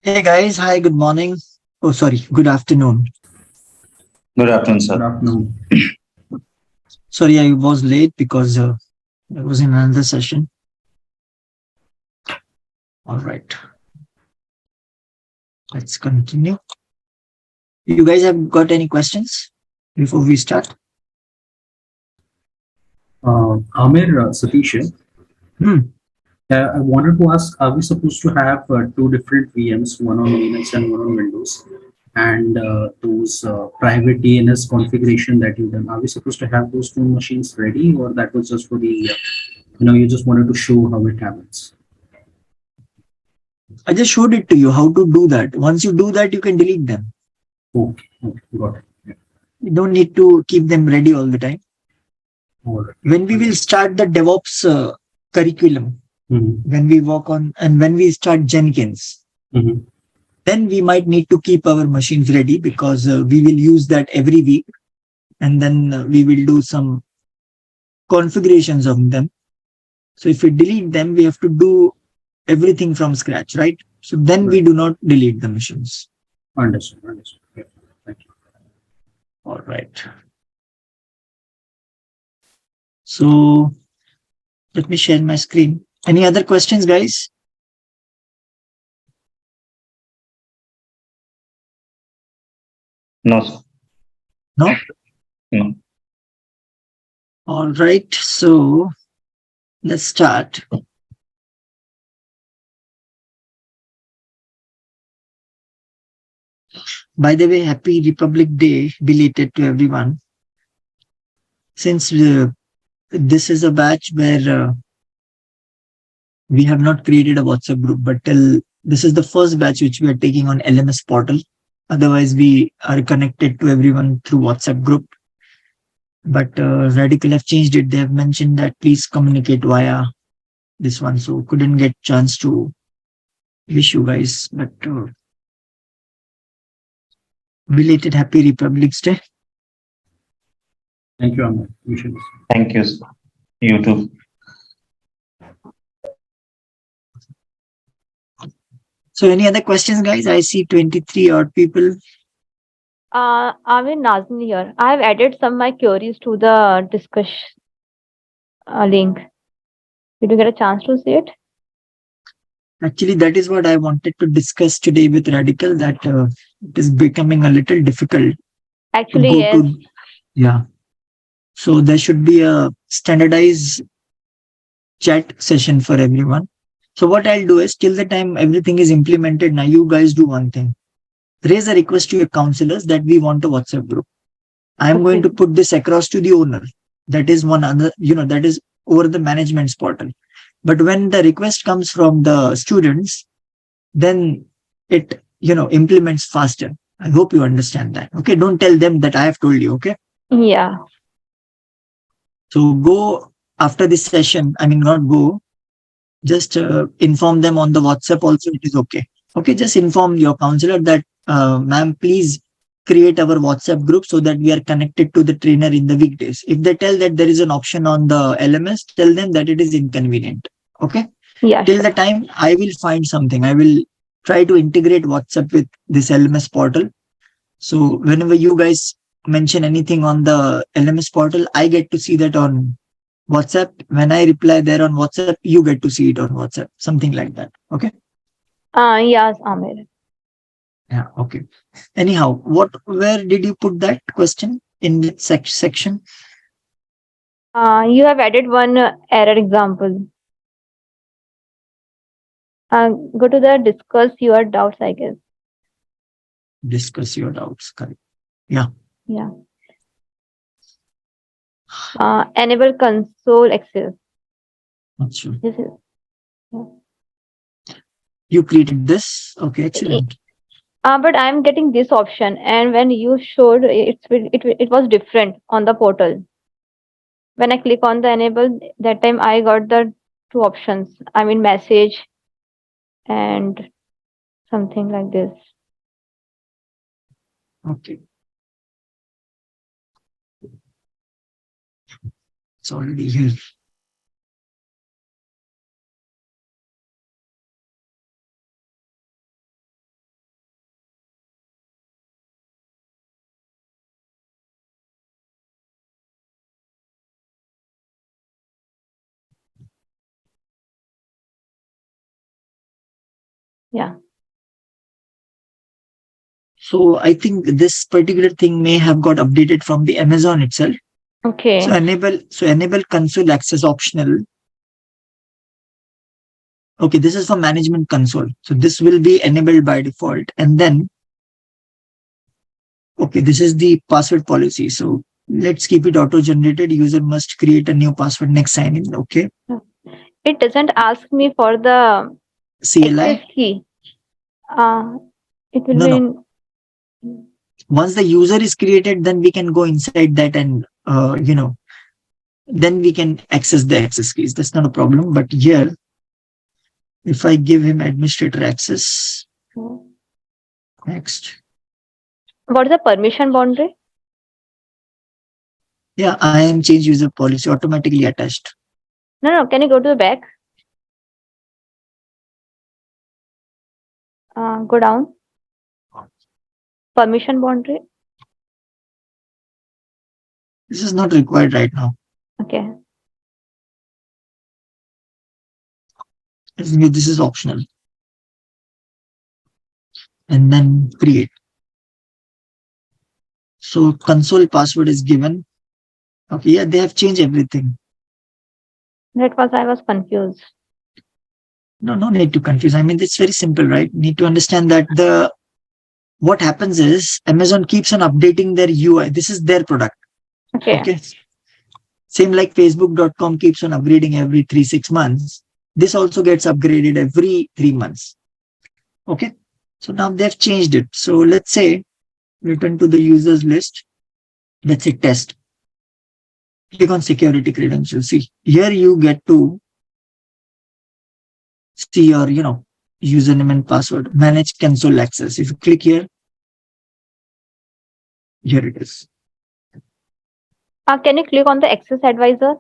Hey guys, hi, good morning. Oh, sorry, good afternoon. Good afternoon, sir. Good afternoon. Sorry, I was late because I was in another session. All right, let's continue. You guys have got any questions before we start? Amir, Satish, Hmm. I wanted to ask, are we supposed to have two different VMs, one on Linux and one on Windows? And those private DNS configuration that you done, are we supposed to have those two machines ready, or that was just for the, you just wanted to show how it happens? I just showed it to you how to do that. Once you do that, you can delete them. Okay, okay, got it. Yeah. You don't need to keep them ready all the time. All right. When we will start the DevOps curriculum, Mm-hmm. when we work on and when we start Jenkins, Mm-hmm. then we might need to keep our machines ready because we will use that every week, and then we will do some configurations of them. So if we delete them, we have to do everything from scratch, right? So then we Right. do not delete the machines. Understood. Understood. Yeah. Thank you. All right. So let me share my screen. Any other questions, guys? No, sir. No? No. All right. So let's start. By the way, happy Republic Day belated to everyone. Since this is a batch where we have not created a WhatsApp group, but till this is the first batch which we are taking on LMS portal. Otherwise, we are connected to everyone through WhatsApp group. But Radical have changed it. They have mentioned that please communicate via this one. So couldn't get chance to wish you guys. But belated Happy Republic's Day. Thank you, Amir. You should. Thank you, sir. You too. So any other questions, guys? I see 23 odd people. I'm in Nazin here. I have added some my queries to the discussion link. Did you get a chance to see it? Actually, that is what I wanted to discuss today with Radical. That it is becoming a little difficult to Actually, go yes. to. Yeah. So there should be a standardized chat session for everyone. So what I'll do is till the time everything is implemented, now you guys do one thing. Raise a request to your counselors that we want a WhatsApp group. I'm going Okay. to put this across to the owner. That is one other, that is over the management's portal. But when the request comes from the students, then it, implements faster. I hope you understand that. Okay. Don't tell them that I have told you. Okay. Yeah. So go after this session. I mean, not go, just inform them on the WhatsApp also. It is okay. Okay. Just inform your counselor that, ma'am, please create our WhatsApp group so that we are connected to the trainer in the weekdays. If they tell that there is an option on the LMS, tell them that it is inconvenient. Okay. Yeah, Till sure. the time I will find something, I will try to integrate WhatsApp with this LMS portal. So whenever you guys mention anything on the LMS portal, I get to see that on WhatsApp. When I reply there on WhatsApp, you get to see it on WhatsApp. Something like that. Okay. Yes, Amir. Yeah. Okay. Anyhow, where did you put that question in that section? You have added one error example. Go to the discuss your doubts, I guess. Discuss your doubts. Correct. Yeah. Yeah. Enable console access. Not sure. This is. Yeah. You created this. Okay. I- Excellent. but I'm getting this option, and when you showed it was different on the portal. When I click on the enable, that time I got the two options. I mean, message and something like this. Okay. It's already here. Yeah. So I think this particular thing may have got updated from the Amazon itself. Okay. Enable console access optional. Okay, this is for management console. So this will be enabled by default. And then, okay, this is the password policy. So let's keep it auto generated. User must create a new password next sign in. Okay. It doesn't ask me for the access CLI. key. Uh, it will No, be no. in. Once the user is created, then we can go inside that and, then we can access the access keys. That's not a problem. But here, if I give him administrator access, next. What is the permission boundary? Yeah, I am change user policy automatically attached. No. Can you go to the back? Go down. Permission boundary. This is not required right now. Okay. This is optional. And then create. So console password is given. Okay, yeah, they have changed everything. That was I was confused. No need to confuse. I mean, it's very simple, right? Need to understand that what happens is Amazon keeps on updating their UI. This is their product. Okay. Okay. Same like Facebook.com keeps on upgrading every 3-6 months. This also gets upgraded every 3 months. Okay. So now they've changed it. So let's say return to the users list. Let's say test. Click on security credentials. See, here you get to see your, username and password. Manage console access. If you click here it is. Can you click on the access advisor?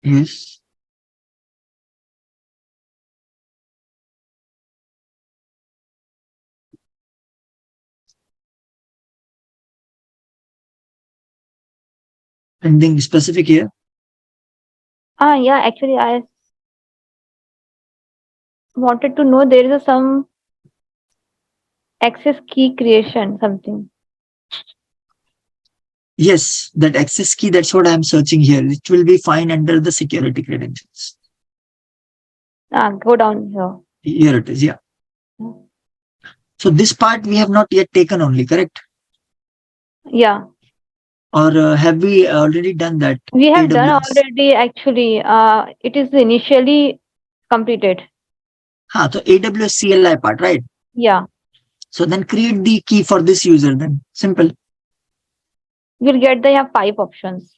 Yes. Anything specific here? Yeah, actually I wanted to know there is some access key creation something. Yes, that access key, that's what I'm searching here. It will be fine under the security credentials. Go down here. Here it is, yeah. So this part we have not yet taken only, correct? Yeah. Or have we already done that? We have done AWS. already actually. It is initially completed. So AWS CLI part, right? Yeah. So then create the key for this user then. Simple. We'll get the 5 options.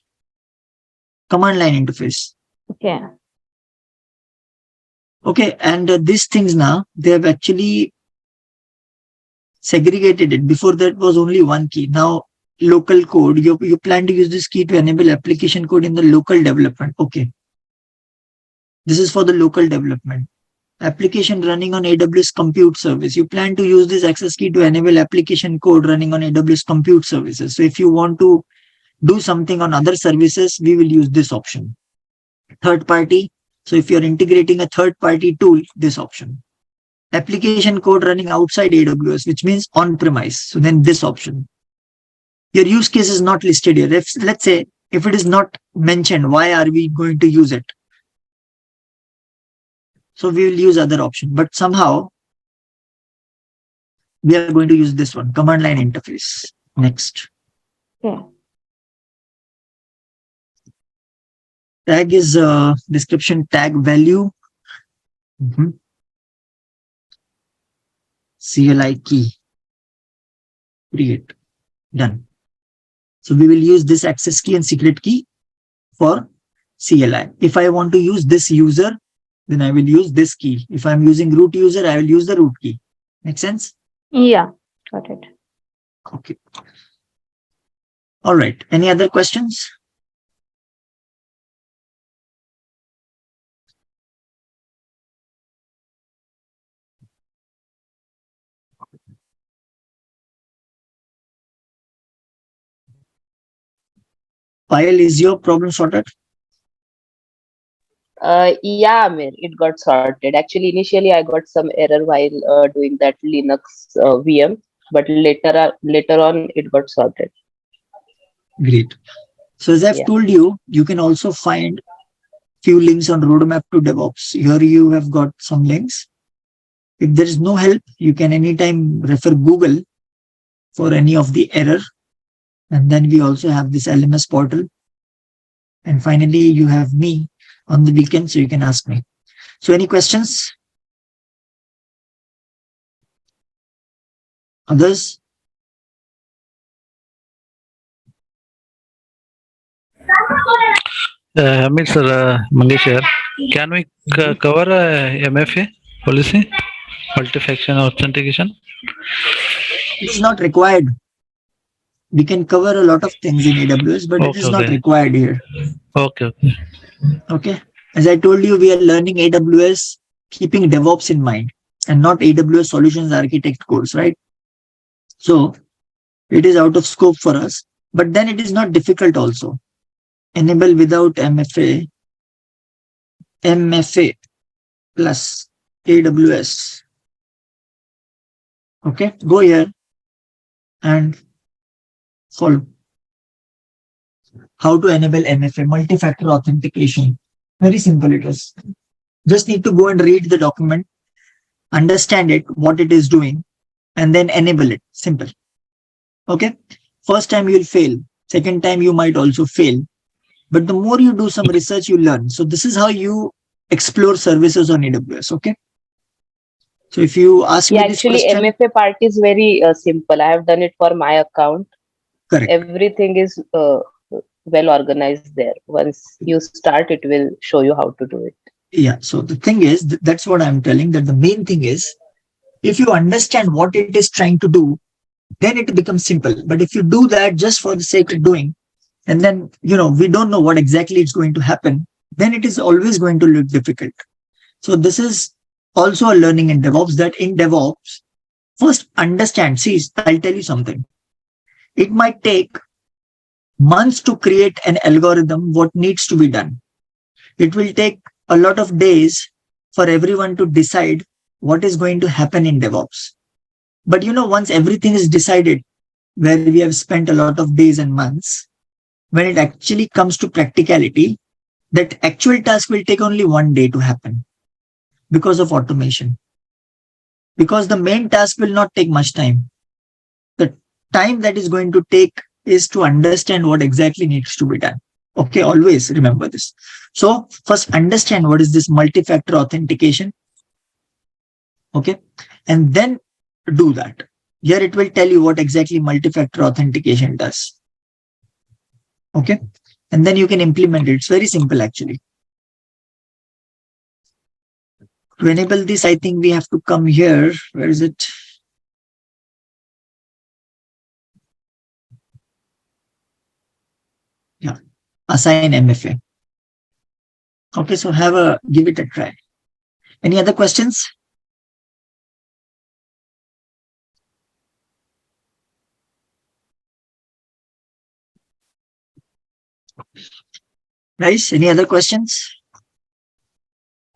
Command line interface. Okay. Okay, and these things now, they have actually segregated it. Before that was only one key. Now local code, you plan to use this key to enable application code in the local development. Okay. This is for the local development. Application running on AWS compute service. You plan to use this access key to enable application code running on AWS compute services. So if you want to do something on other services, we will use this option. Third party. So if you're integrating a third party tool, this option. Application code running outside AWS, which means on premise. So then this option. Your use case is not listed here. Let's say if it is not mentioned, why are we going to use it? So we will use other option, but somehow we are going to use this one, command line interface. Next. Okay. Tag is description tag value. CLI key. Create. Done. So we will use this access key and secret key for CLI. If I want to use this user, then I will use this key. If I'm using root user, I will use the root key. Make sense? Yeah. Got it. Okay. All right. Any other questions? Payal, is your problem sorted? Yeah, Amir, it got sorted. Actually, initially I got some error while doing that Linux VM, but later on it got sorted. Great. So as I've Yeah. told you, you can also find few links on roadmap to DevOps. Here you have got some links. If there is no help, you can anytime refer Google for any of the error. And then we also have this LMS portal. And finally, you have me on the weekend, so you can ask me. So any questions? Others? Hamid sir, Mangesh here. Can we cover MFA policy, multi-factor authentication? It is not required. We can cover a lot of things in AWS, but it is not required here. Okay. Okay. As I told you, we are learning AWS keeping DevOps in mind and not AWS solutions architect course, right? So it is out of scope for us, but then it is not difficult also. Enable without MFA plus AWS. Okay, go here and follow. How to enable MFA, multi-factor authentication. Very simple it is. Just need to go and read the document, understand it, what it is doing, and then enable it. Simple. Okay. First time you'll fail. Second time you might also fail. But the more you do some research, you learn. So this is how you explore services on AWS. Okay. So if you ask me this Actually, question, MFA part is very simple. I have done it for my account. correct. Everything is well organized there. Once you start, it will show you how to do it. Yeah. So the thing is, that's what I'm telling, that the main thing is, if you understand what it is trying to do, then it becomes simple. But if you do that just for the sake of doing, and then, we don't know what exactly is going to happen, then it is always going to look difficult. So this is also a learning in DevOps, that in DevOps, first understand, see, I'll tell you something. It might take months to create an algorithm, what needs to be done. It will take a lot of days for everyone to decide what is going to happen in DevOps. But once everything is decided, where we have spent a lot of days and months, when it actually comes to practicality, that actual task will take only one day to happen because of automation. Because the main task will not take much time. The time that is going to take is to understand what exactly needs to be done. Okay, always remember this. So first understand what is this multi-factor authentication. Okay, and then do that. Here it will tell you what exactly multi-factor authentication does. Okay, and then you can implement it. It's very simple actually. To enable this, I think we have to come here. Where is it? Yeah, assign MFA. Okay, so give it a try. Any other questions? Guys, any other questions?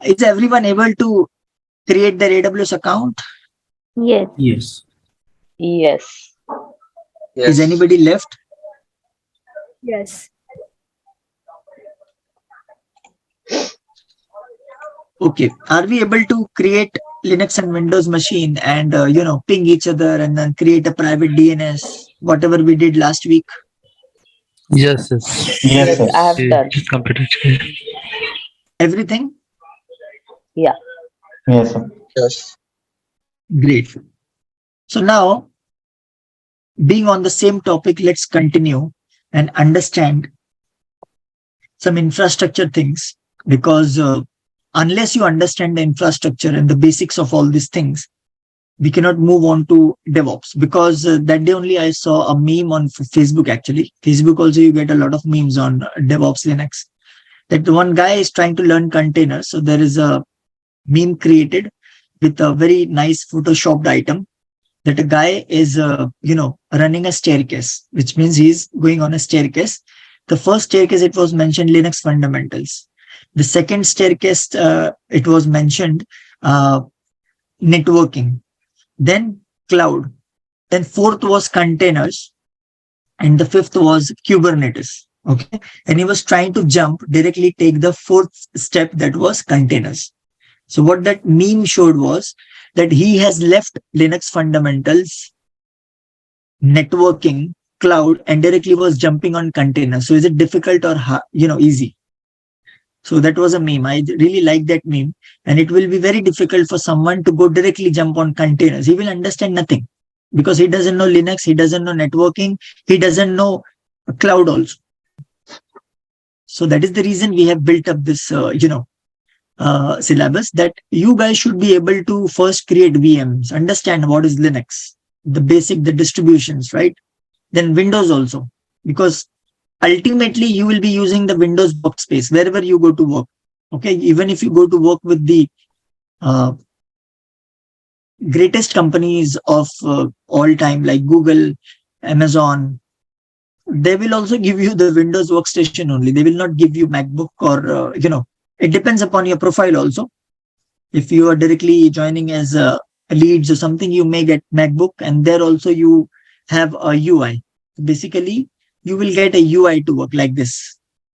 Is everyone able to create their AWS account? Yes. Yes. Yes. Is anybody left? Yes. Okay. Are we able to create Linux and Windows machine and, ping each other and then create a private DNS, whatever we did last week? Yes. Yes, I have yes. done. It's completed. Everything? Yeah. Yes, sir. Yes. Great. So now, being on the same topic, let's continue and understand some infrastructure things, because unless you understand the infrastructure and the basics of all these things, we cannot move on to DevOps. Because that day only I saw a meme on Facebook actually. Facebook also, you get a lot of memes on DevOps Linux. That one guy is trying to learn containers. So there is a meme created with a very nice photoshopped item that a guy is, running a staircase, which means he's going on a staircase The first staircase, it was mentioned Linux fundamentals. The second staircase, it was mentioned networking. Then cloud. Then fourth was containers. And the fifth was Kubernetes. Okay. And he was trying to jump, directly take the fourth step, that was containers. So what that meme showed was that he has left Linux fundamentals, networking, cloud, and directly was jumping on containers. So is it difficult or easy? So that was a meme. I really like that meme. And it will be very difficult for someone to go directly jump on containers. He will understand nothing because he doesn't know Linux, he doesn't know networking, he doesn't know cloud also. So that is the reason we have built up this, syllabus, that you guys should be able to first create VMs, understand what is Linux, the distributions, right? Then Windows also, because ultimately you will be using the Windows workspace wherever you go to work. Okay, even if you go to work with the greatest companies of all time, like Google, Amazon, they will also give you the Windows workstation only. They will not give you MacBook or, it depends upon your profile also. If you are directly joining as a leads or something, you may get MacBook, and there also you have a UI. Basically, you will get a UI to work like this.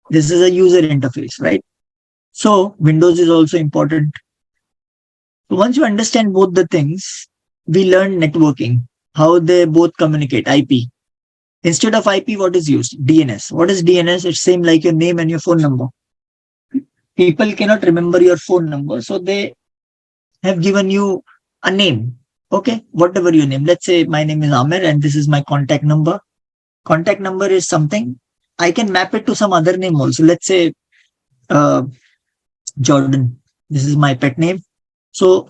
This is a user interface, right? So Windows is also important. So once you understand both the things, we learn networking, how they both communicate, IP. Instead of IP, what is used? DNS. What is DNS? It's same like your name and your phone number. People cannot remember your phone number, so they have given you a name. Okay, whatever your name. Let's say my name is Amir and this is my contact number. Contact number is something. I can map it to some other name also. Let's say Jordan. This is my pet name. So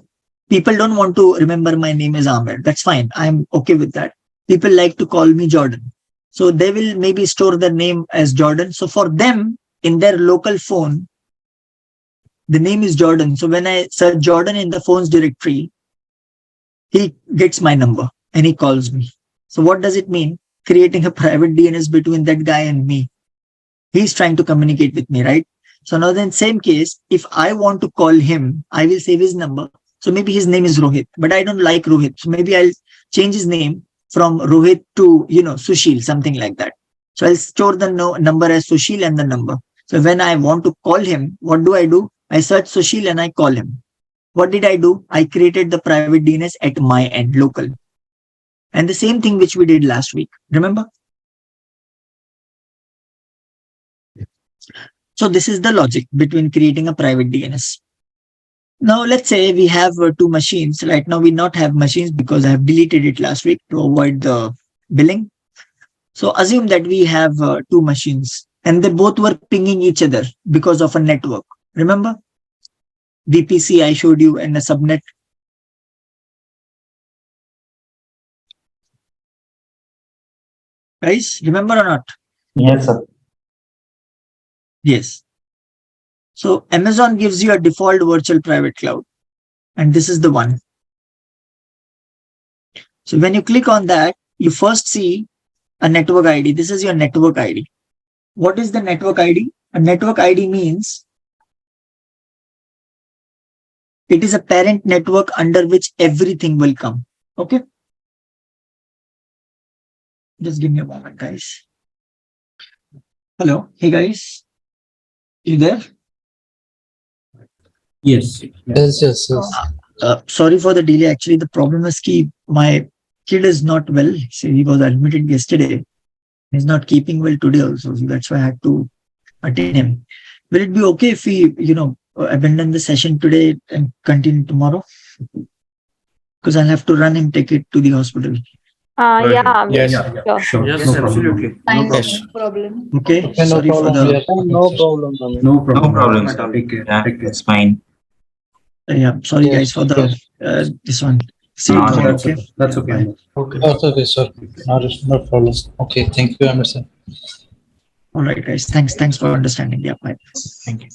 people don't want to remember my name is Amir. That's fine. I'm okay with that. People like to call me Jordan. So they will maybe store their name as Jordan. So for them, in their local phone, the name is Jordan. So when I search Jordan in the phone's directory, he gets my number and he calls me. So what does it mean? Creating a private DNS between that guy and me. He's trying to communicate with me, right? So now in same case, if I want to call him, I will save his number. So maybe his name is Rohit, but I don't like Rohit. So maybe I'll change his name from Rohit to, Sushil, something like that. So I'll store the number as Sushil and the number. So when I want to call him, what do? I search Sushil and I call him. What did I do? I created the private DNS at my end, local. And the same thing which we did last week. Remember? So this is the logic between creating a private DNS. Now, let's say we have two machines. Right now, we not have machines because I have deleted it last week to avoid the billing. So assume that we have two machines and they both were pinging each other because of a network. Remember? VPC I showed you and a subnet. Guys, remember or not? Yes, sir. Yes. So Amazon gives you a default virtual private cloud. And this is the one. So when you click on that, you first see a network ID. This is your network ID. What is the network ID? A network ID means it is a parent network under which everything will come. Okay. Just give me a moment, guys. Hello. Hey, guys. You there? Yes. Yes. Sorry for the delay. Actually, the problem is my kid is not well. See, he was admitted yesterday. He's not keeping well today also. So that's why I had to attend him. Will it be okay if we, abandon the session today and continue tomorrow? Because I'll have to run him, take it to the hospital. Yeah, Yes. sure. Sure. Yes, No problem. absolutely. Fine, Yes. no problem. Okay. Okay, no Sorry for problem. the. Yes. No problem. Amit. No problem. No problem, sir. Take care. Yeah, Take care. it's fine. Yeah. Sorry, Yes, guys, for the yes. this one. See you No, tomorrow. That's Okay. okay. That's okay. Bye. Amar. Okay. Okay, sir. No problem. Okay. Thank you, Amit, sir. All right, guys. Thanks for understanding. Yeah. Bye. Thank you.